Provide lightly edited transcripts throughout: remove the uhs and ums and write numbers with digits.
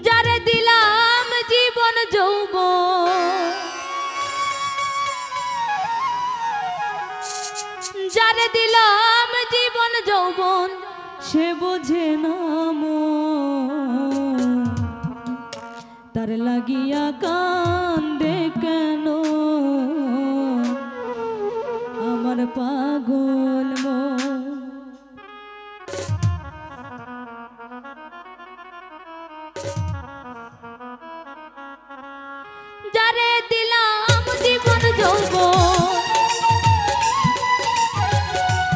যারে দিলাম জীবন যৌবন, যারে দিলাম জীবন যৌবন, সে বোঝে না মন, তার লাগিয়া কান্দে কেন আমার পাগল মন। যারে দিলাম জীবন যৌবন,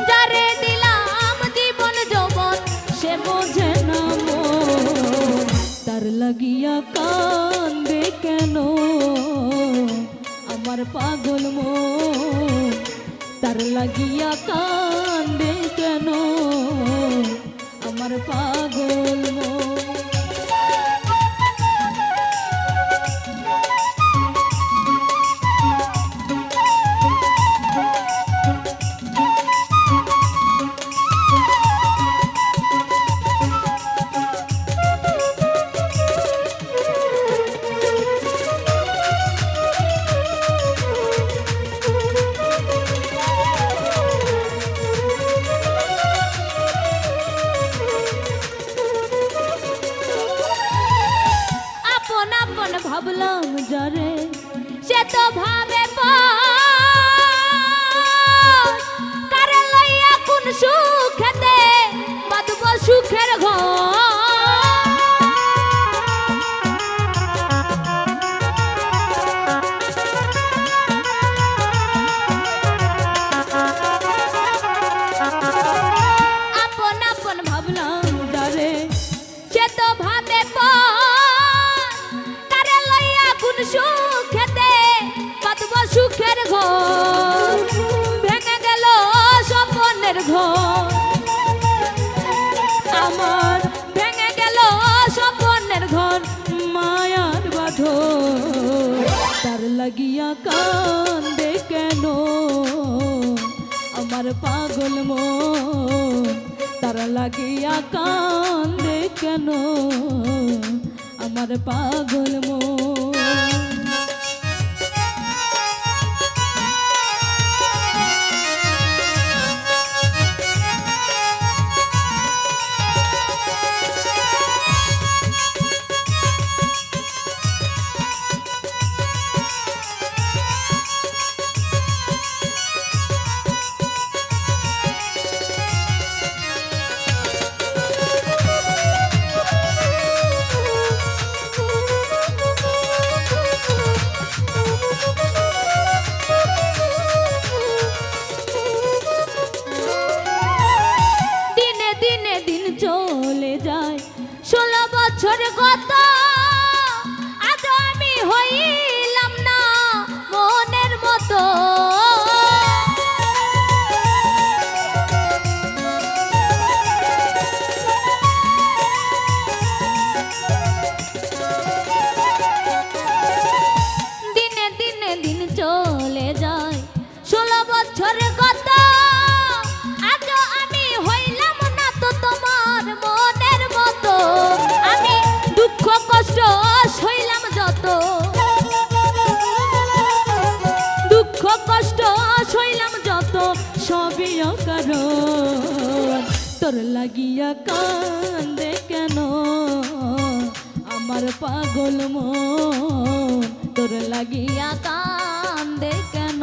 যারে দিলাম জীবন যৌবন, সে বোঝে না মন, তার লাগিয়া কান্দে কেন আমার পাগল মন, তার লাগিয়া কান্দে কেন আমার পাগল মন। ভাবলাম যারে সে তো ভাবে কারে লইয়া কোন সুখেতে বাঁধব সুখের ঘর। আপন আপন ভাবলাম যারে সে তো ভাবে সুখেতে বাঁধব সুখের ঘর, ভেঙে গেল স্বপ্নের ঘর আমার, ভেঙে গেল স্বপ্নের ঘর মায়ার বাঁধন, তার লাগিয়া কান্দে কেন আমার পাগল মন, তার লাগিয়া কান্দে কেন আমার পাগল মন। চলে যায় 16 বছর গত, আজ আমি হইলাম না মনের মতো। দিনে দিনে দিন চলে যায় 16 বছর গত, আজ আমি হইলাম না তো তোমার মনের মতো। আমি দুঃখ কষ্ট সইলাম যত, দুঃখ কষ্ট সইলাম যত, সবই অকারণ, তোর লাগিয়া কান্দে কেন আমার পাগল মন, তোর লাগিয়া কান্দে কেন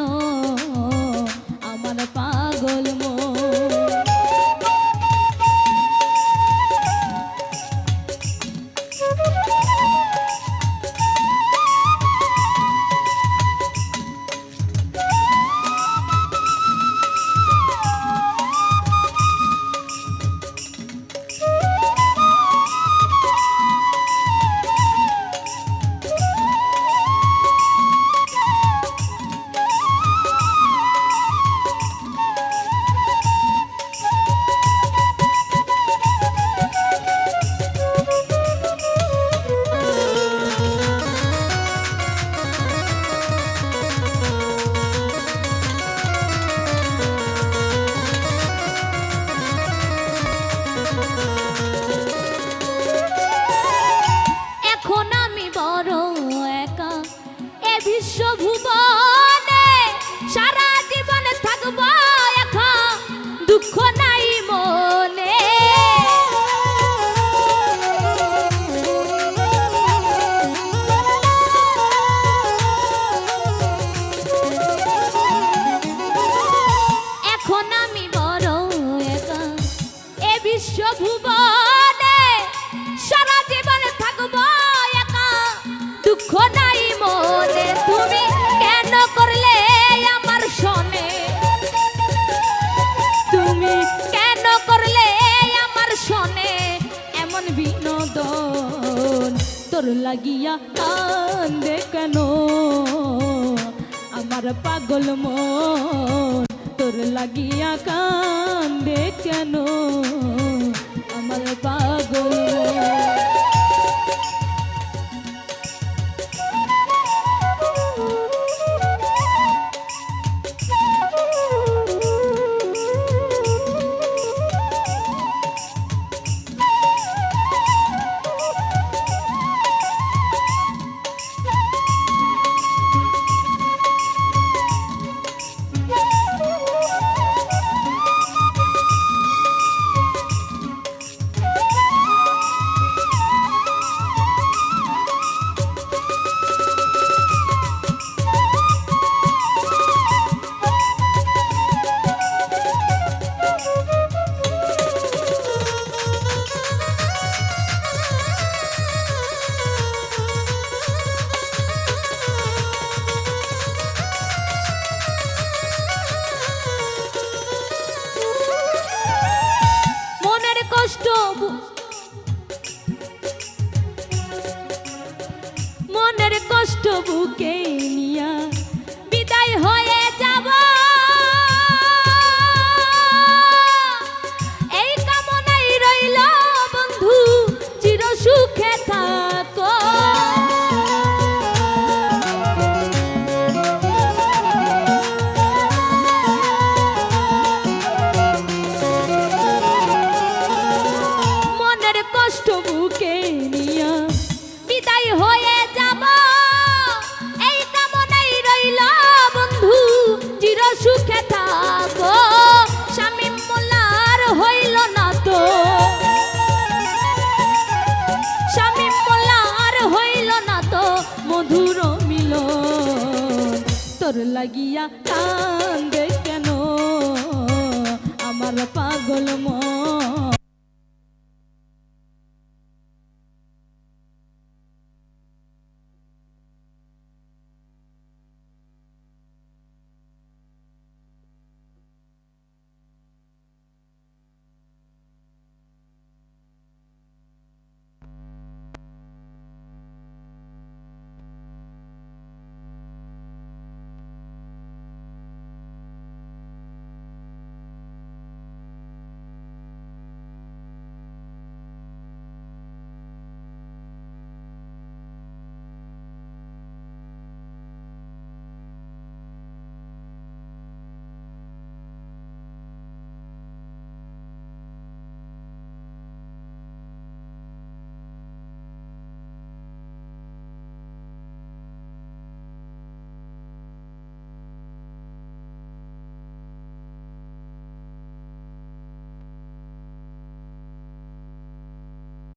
আমার পাগল মন। বিশ্ব ভুবনে সারা জীবন থাকবো একা দুঃখ নাই মনে এখন আমি বড় একা এ বিশ্ব ভুবনে সারা জীবন থাকবো একা দুঃখ নাই মনে তুমি কেন করলে আমার সনে তুমি কেন করলে আমার সনে এমন বিনোদন তোর লাগিয়া কান্দে কেন আমার পাগল মন তোর লাগিয়া কান্দে কেন আমার পাগল মন মনের কষ্ট বুকে নিয়া বিদায় হয়ে যাব এই কামনাই রইল বন্ধু চির সুখে থাকো মনের কষ্ট বুকে নিয়া বিদায় হয়ে যাব এই কামনাই রইল বন্ধু চির সুখে থাকো শামীম মোল্লার হইল না তো শামীম মোল্লার হইল না তো মধুর মিলন তোর লাগিয়া কান্দে কেন আমার পাগল মন